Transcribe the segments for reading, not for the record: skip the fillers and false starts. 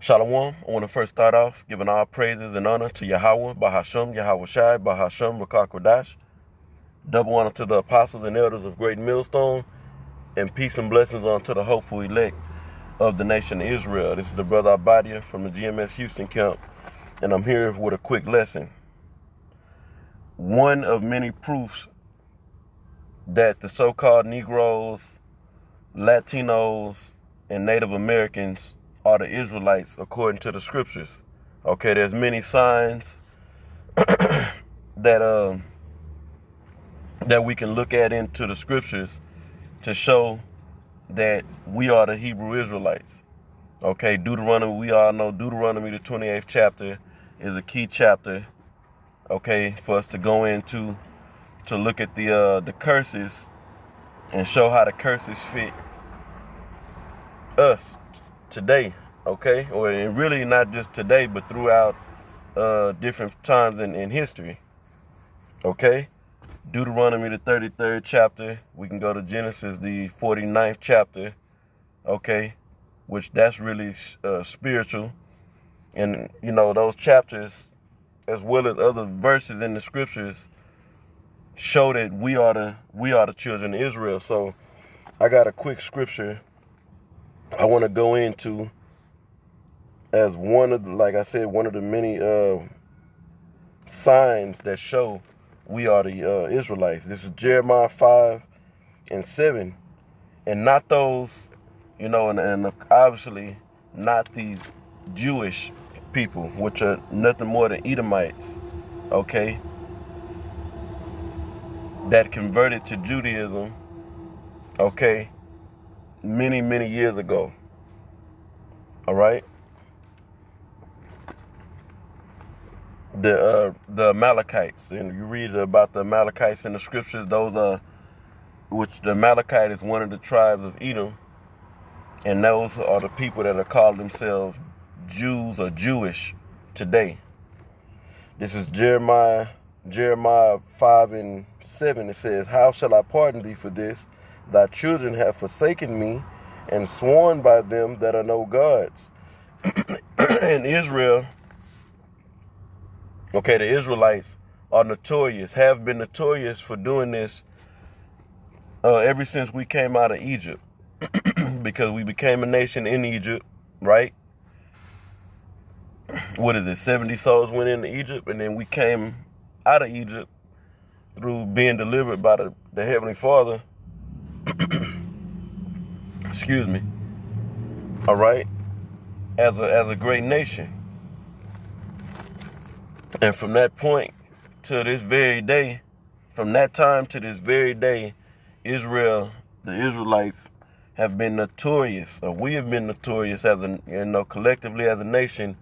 Shalom. I want to first start off giving all praises and honor to Yahweh, Bahasham, Yahweh Shai, Bahasham, Rakak Kodash. Double honor to the apostles and elders of Great Millstone, and peace and blessings unto the hopeful elect of the nation of Israel. This is the brother Abadia from the GMS Houston camp, and I'm here with a quick lesson. One of many proofs that the so-called Negroes, Latinos, and Native Americans are the Israelites according to the scriptures. Okay, there's many signs that that we can look at into the scriptures to show that we are the Hebrew Israelites. Okay, Deuteronomy, we all know Deuteronomy, the 28th chapter, is a key chapter, okay, for us to go into to look at the curses and show how the curses fit us today, okay? Or really not just today, but throughout different times in history, okay? Deuteronomy, the 33rd chapter. We can go to Genesis, the 49th chapter, okay? Which that's really spiritual. And, you know, those chapters, as well as other verses in the scriptures, show that we are the children of Israel. So I got a quick scripture I want to go into as one of the, like I said, one of the many signs that show we are the Israelites. This is Jeremiah 5:7, and not those, you know, and obviously not these Jewish people, which are nothing more than Edomites, okay, that converted to Judaism, okay, many years ago. All right, the Amalekites, and you read about the Amalekites in the scriptures. Those are, which the Amalekite is one of the tribes of Edom, and those are the people that are called themselves Jews or Jewish today. This is Jeremiah 5:7. It says, "How shall I pardon thee for this? Thy children have forsaken me and sworn by them that are no gods." In Israel, okay, the Israelites are notorious, have been notorious for doing this ever since we came out of Egypt, because we became a nation in Egypt, right? What is it? 70 souls went into Egypt, and then we came out of Egypt through being delivered by the Heavenly Father. Excuse me. All right, as a great nation, and from that point to this very day, from that time to this very day, Israel, the Israelites, have been notorious, or we have been notorious as a, you know, collectively as a nation,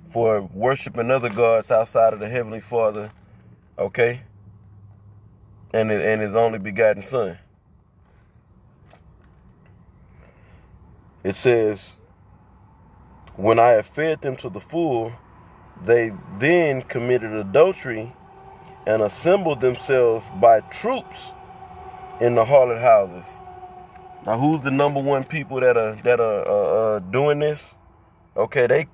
for worshiping other gods outside of the Heavenly Father, okay, and His only begotten Son. It says, "When I have fed them to the full, they then committed adultery and assembled themselves by troops in the harlot houses." Now, who's the number one people that are doing this? Okay, they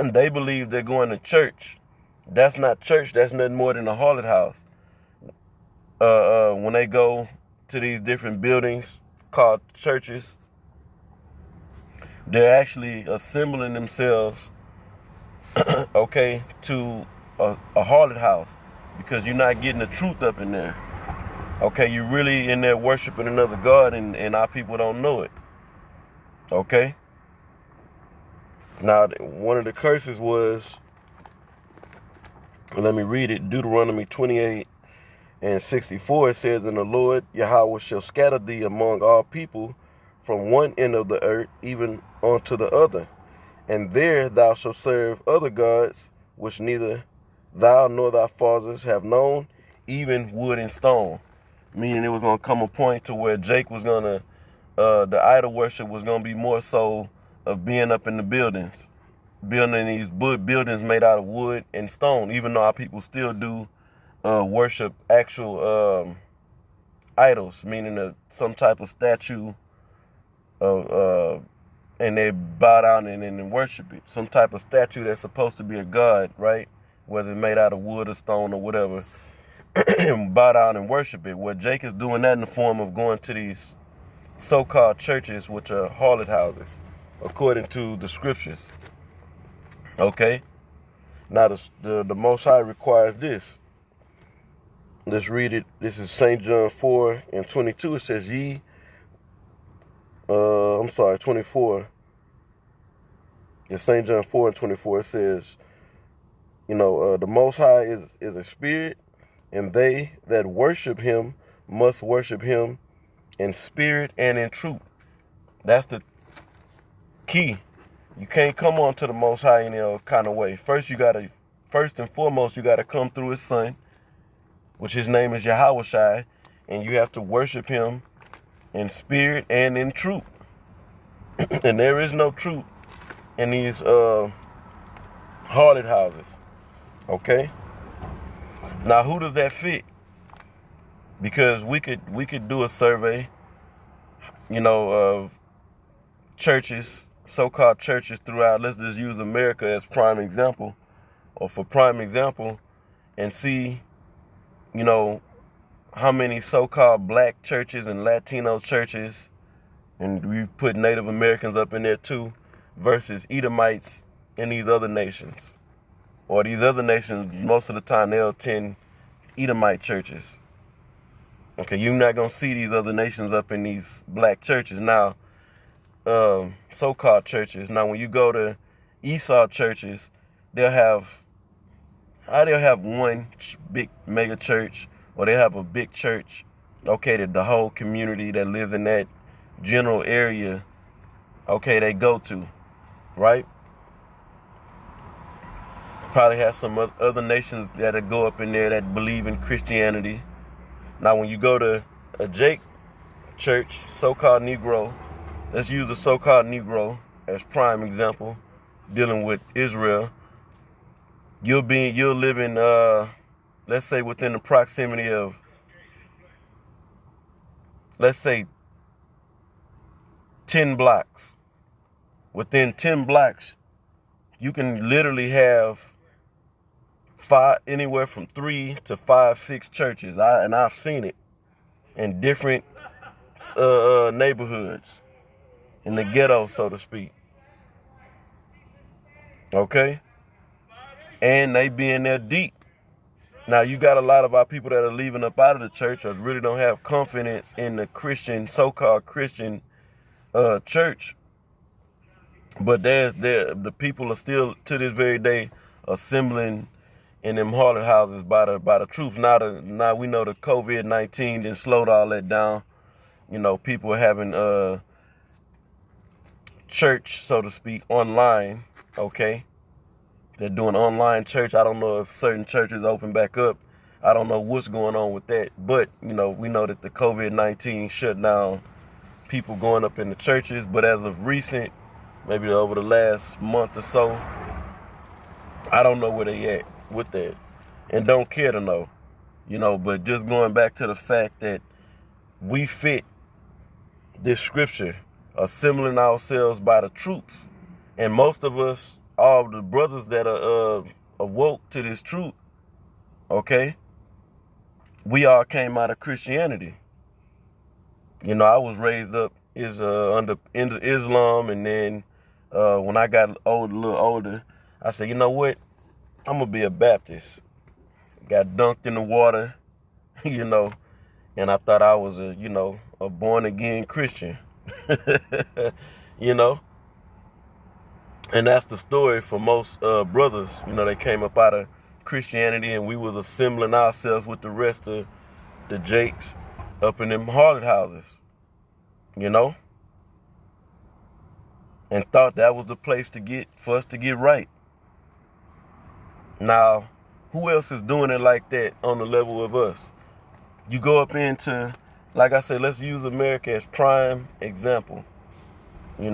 they believe they're going to church. That's not church. That's nothing more than a harlot house. When they go to these different buildings called churches, they're actually assembling themselves, okay, to a harlot house, because you're not getting the truth up in there. Okay, you're really in there worshiping another God, and our people don't know it. Okay? Now, one of the curses was, let me read it, Deuteronomy 28:64. It says, "And the Lord Yahweh shall scatter thee among all people from one end of the earth even unto the other. And there thou shalt serve other gods, which neither thou nor thy fathers have known, even wood and stone." Meaning it was going to come a point to where Jake was going to, the idol worship was going to be more so of being up in the buildings, building these buildings made out of wood and stone, even though our people still do worship actual idols, meaning some type of statue of and they bow down and worship it. Some type of statue that's supposed to be a god, right? Whether it's made out of wood or stone or whatever, and bow down and worship it. Well, Jake is doing that in the form of going to these so-called churches, which are harlot houses, according to the scriptures. Okay? Now, the Most High requires this. Let's read it. This is St. John 4:22. It says, 24. In St. John 4:24, it says, the Most High is a spirit, and they that worship him must worship him in spirit and in truth. That's the key. You can't come on to the Most High any other kind of way. First and foremost, you gotta come through his son, which his name is Yahweh, and you have to worship him in spirit and in truth. And there is no truth in these harlot houses. Okay? Now, who does that fit? Because we could do a survey, of churches, so-called churches throughout. Let's just use America as prime example, or for prime example, and see, how many so-called black churches and Latino churches, and we put Native Americans up in there too, versus Edomites in these other nations. Or these other nations, most of the time, they'll attend Edomite churches. Okay, you're not going to see these other nations up in these black churches. Now, so-called churches. Now, when you go to Esau churches, they'll have one big mega church, or they have a big church, okay, that the whole community that lives in that general area, okay, they go to, right? Probably have some other nations that go up in there that believe in Christianity. Now, when you go to a Jake church, so-called Negro, let's use a so-called Negro as prime example, dealing with Israel. You'll live in, let's say, within the proximity of, let's say, 10 blocks. Within 10 blocks, you can literally have anywhere from 3 to 5, 6 churches. I've seen it in different neighborhoods, in the ghetto, so to speak. Okay? And they be in there deep. Now, you got a lot of our people that are leaving up out of the church, or really don't have confidence in the Christian, so-called Christian church. But the people are still, to this very day, assembling in them harlot houses by the troops. Now we know the COVID-19 didn't slowed all that down. People are having church, so to speak, online. Okay, they're doing online church. I don't know if certain churches open back up. I don't know what's going on with that. But we know that the COVID-19 shut down people going up in the churches. But as of recent, maybe over the last month or so, I don't know where they at with that, and don't care to know, but just going back to the fact that we fit this scripture, assembling ourselves by the troops, and most of us, all the brothers that are awoke to this truth, okay, we all came out of Christianity. I was raised up into Islam, and then when I got a little older, I said, you know what? I'm going to be a Baptist. Got dunked in the water, and I thought I was a born-again Christian, And that's the story for most brothers. They came up out of Christianity, and we was assembling ourselves with the rest of the Jakes up in them harlot houses, and thought that was the place for us to get right. Now, who else is doing it like that on the level of us? You go up into, like I said, let's use America as prime example. You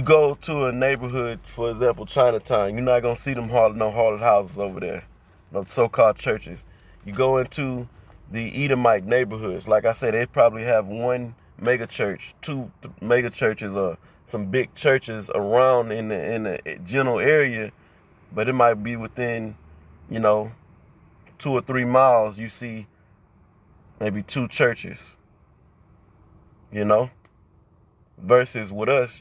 go to a neighborhood, for example, Chinatown, you're not going to see them harlot houses over there, no so-called churches. You go into the Edomite neighborhoods, like I said, they probably have one mega church, two mega churches, or some big churches around in the general area, but it might be within, 2 or 3 miles. You see maybe 2 churches, versus with us,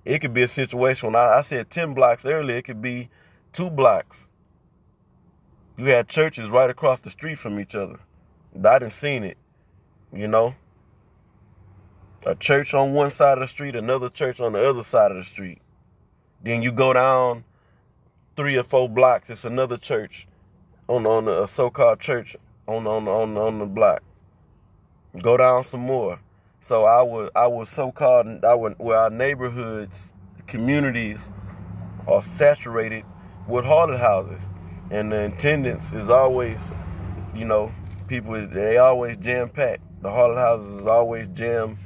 it could be a situation when I said 10 blocks earlier, it could be 2 blocks. You had churches right across the street from each other. I done seen it, a church on one side of the street, another church on the other side of the street. Then you go down 3 or 4 blocks, it's another church on a so-called church on the block. Go down some more. So where our neighborhoods, communities are saturated with haunted houses, and the attendance is always, people, they always jam packed. The haunted houses is always jam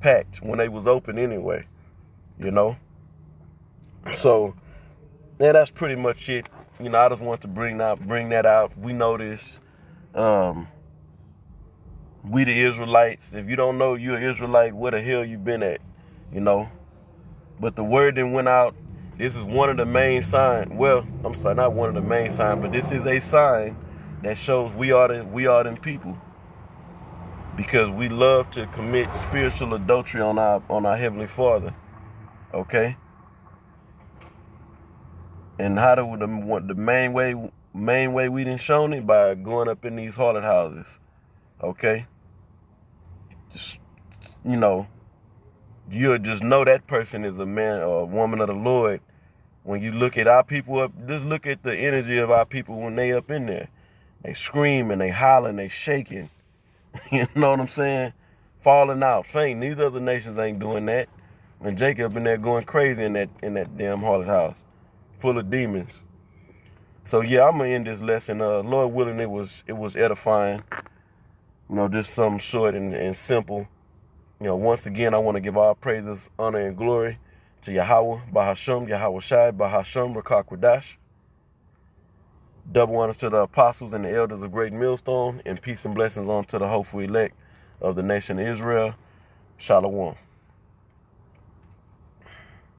packed when they was open anyway, So yeah, that's pretty much it. I just want to bring that out. We know this. We the Israelites. If you don't know you're an Israelite, where the hell you been at? But the word that went out. This is one of the main signs. Well, I'm sorry, not one of the main signs, but this is a sign that shows we are them people. Because we love to commit spiritual adultery on our Heavenly Father. Okay? And how the main way we done shown it? By going up in these harlot houses. Okay? Just, you'll just know that person is a man or a woman of the Lord. When you look at our people up, just look at the energy of our people when they up in there. They screaming, they hollering, they shaking. You know what I'm saying? Falling out, fainting. These other nations ain't doing that. And Jacob in there going crazy in that damn harlot house, full of demons. So yeah, I'm gonna end this lesson. Lord willing, it was edifying. Just something short and simple. Once again, I want to give all praises, honor, and glory to Yahweh, Bahasham, Yahweh Shai, Bahasham, Rakakwadash. Double honors to the apostles and the elders of Great Millstone, and peace and blessings on to the hopeful elect of the nation of Israel. Shalom.